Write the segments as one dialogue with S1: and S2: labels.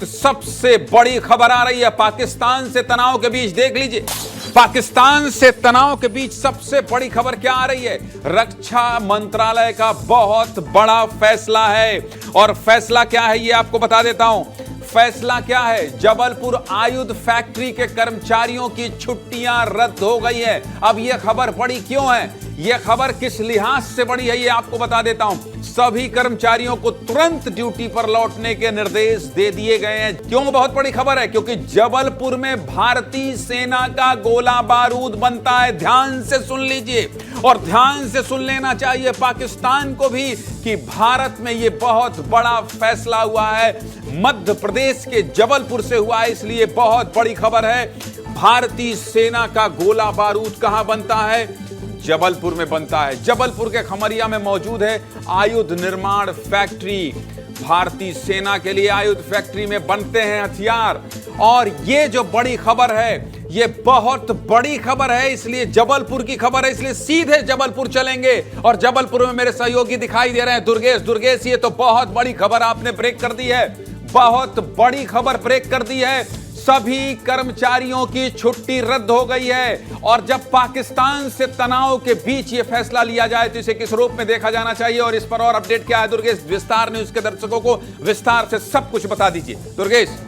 S1: सबसे बड़ी खबर आ रही है पाकिस्तान से तनाव के बीच। देख लीजिए, पाकिस्तान से तनाव के बीच सबसे बड़ी खबर क्या आ रही है। रक्षा मंत्रालय का बहुत बड़ा फैसला है और फैसला क्या है ये आपको बता देता हूं। फैसला क्या है, जबलपुर आयुध फैक्ट्री के कर्मचारियों की छुट्टियां रद्द हो गई है। अब यह खबर बड़ी क्यों है, यह खबर किस लिहाज से बड़ी है ये आपको बता देता हूं। सभी कर्मचारियों को तुरंत ड्यूटी पर लौटने के निर्देश दे दिए गए हैं। क्यों बहुत बड़ी खबर है, क्योंकि जबलपुर में भारतीय सेना का गोला बारूद बनता है। ध्यान से सुन लीजिए और ध्यान से सुन लेना चाहिए पाकिस्तान को भी कि भारत में यह बहुत बड़ा फैसला हुआ है। मध्य प्रदेश के जबलपुर से हुआ है, इसलिए बहुत बड़ी खबर है। भारतीय सेना का गोला बारूद कहां बनता है, जबलपुर में बनता है। जबलपुर के खमरिया में मौजूद है आयुध निर्माण फैक्ट्री। भारतीय सेना के लिए आयुध फैक्ट्री में बनते हैं हथियार। और ये जो बड़ी खबर है, ये बहुत बड़ी खबर है, इसलिए जबलपुर की खबर है, इसलिए सीधे जबलपुर चलेंगे। और जबलपुर में मेरे सहयोगी दिखाई दे रहे हैं, दुर्गेश। ये तो बहुत बड़ी खबर आपने ब्रेक कर दी है, बहुत बड़ी खबर ब्रेक कर दी है। सभी कर्मचारियों की छुट्टी रद्द हो गई है। और जब पाकिस्तान से तनाव के बीच यह फैसला लिया जाए तो इसे किस रूप में देखा जाना चाहिए, और इस पर और अपडेट क्या है दुर्गेश, विस्तार न्यूज के दर्शकों को विस्तार से सब कुछ बता दीजिए दुर्गेश।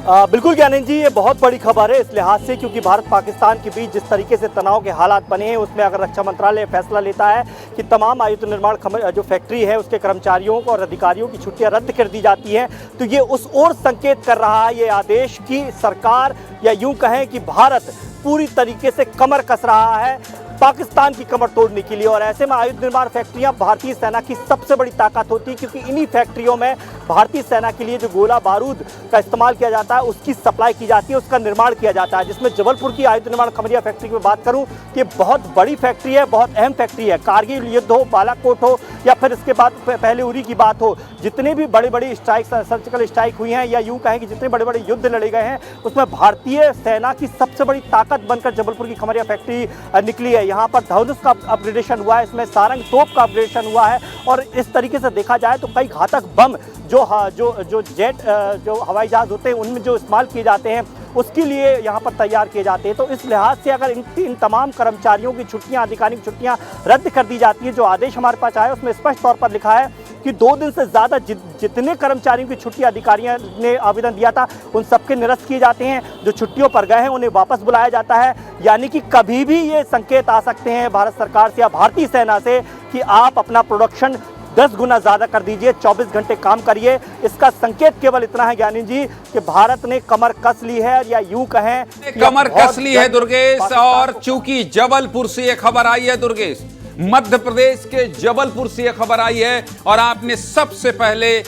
S2: बिल्कुल ज्ञानेंद्र जी, ये बहुत बड़ी खबर है इस लिहाज से क्योंकि भारत पाकिस्तान के बीच जिस तरीके से तनाव के हालात बने हैं, उसमें अगर रक्षा मंत्रालय फैसला लेता है कि तमाम आयुध निर्माण जो फैक्ट्री है उसके कर्मचारियों को और अधिकारियों की छुट्टियां रद्द कर दी जाती हैं, तो ये उस ओर संकेत कर रहा है ये आदेश कि सरकार, या यूं कहें कि भारत पूरी तरीके से कमर कस रहा है पाकिस्तान की कमर तोड़ने के लिए। और ऐसे में आयुध निर्माण फैक्ट्रियां भारतीय सेना की सबसे बड़ी ताकत होती है क्योंकि इन्हीं फैक्ट्रियों में भारतीय सेना के लिए जो गोला बारूद का इस्तेमाल किया जाता है उसकी सप्लाई की जाती है, उसका निर्माण किया जाता है। जिसमें जबलपुर की आयुध निर्माण खमरिया फैक्ट्री की बात करूं कि बहुत बड़ी फैक्ट्री है, बहुत अहम फैक्ट्री है। कारगिल युद्ध हो, बालाकोट हो, या फिर इसके बाद पहले उरी की बात हो, जितने भी बड़े बड़े स्ट्राइक, सर्जिकल स्ट्राइक हुई हैं, या यूं कहें कि जितने बड़े बड़े युद्ध लड़े गए हैं, उसमें भारतीय सेना की सबसे बड़ी ताकत बनकर जबलपुर की खमरिया फैक्ट्री निकली है। यहाँ पर धनुष का अपग्रेडेशन हुआ है, इसमें सारंग तोप का अपग्रेडेशन हुआ है। और इस तरीके से देखा जाए तो कई घातक बम जो जेट जो हवाई जहाज होते हैं उनमें जो इस्तेमाल किए जाते हैं उसके लिए यहाँ पर तैयार किए जाते हैं। तो इस लिहाज से अगर इन तमाम कर्मचारियों की छुट्टियाँ, अधिकारियों की छुट्टियाँ रद्द कर दी जाती है, जो आदेश हमारे पास आया उसमें स्पष्ट तौर पर लिखा है कि 2 दिन से ज़्यादा जितने कर्मचारियों की छुट्टी अधिकारियों ने आवेदन दिया था उन सबके निरस्त किए जाते हैं। जो छुट्टियों पर गए हैं उन्हें वापस बुलाया जाता है। यानी कि कभी भी ये संकेत आ सकते हैं भारत सरकार से या भारतीय सेना से कि आप अपना प्रोडक्शन 10 गुना ज़्यादा कर दीजिए, 24 घंटे काम करिए। इसका संकेत केवल इतना है ज्ञानेंद्र जी कि भारत ने कमर कस ली है, या यूं कहें
S1: कमर कस ली है दुर्गेश। और चूंकि जबलपुर से यह खबर आई है दुर्गेश, मध्य प्रदेश के जबलपुर से यह खबर आई है और आपने सबसे पहले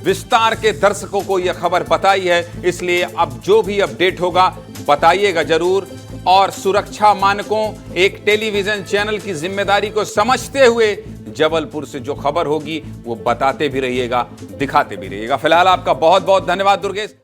S1: विस्तार के दर्शकों को यह खबर बताई है, इसलिए अब जो भी अपडेट होगा बताइएगा जरूर। और सुरक्षा मानकों, एक टेलीविजन चैनल की जिम्मेदारी को समझते हुए जबलपुर से जो खबर होगी वो बताते भी रहिएगा, दिखाते भी रहिएगा। फिलहाल आपका बहुत बहुत धन्यवाद दुर्गेश।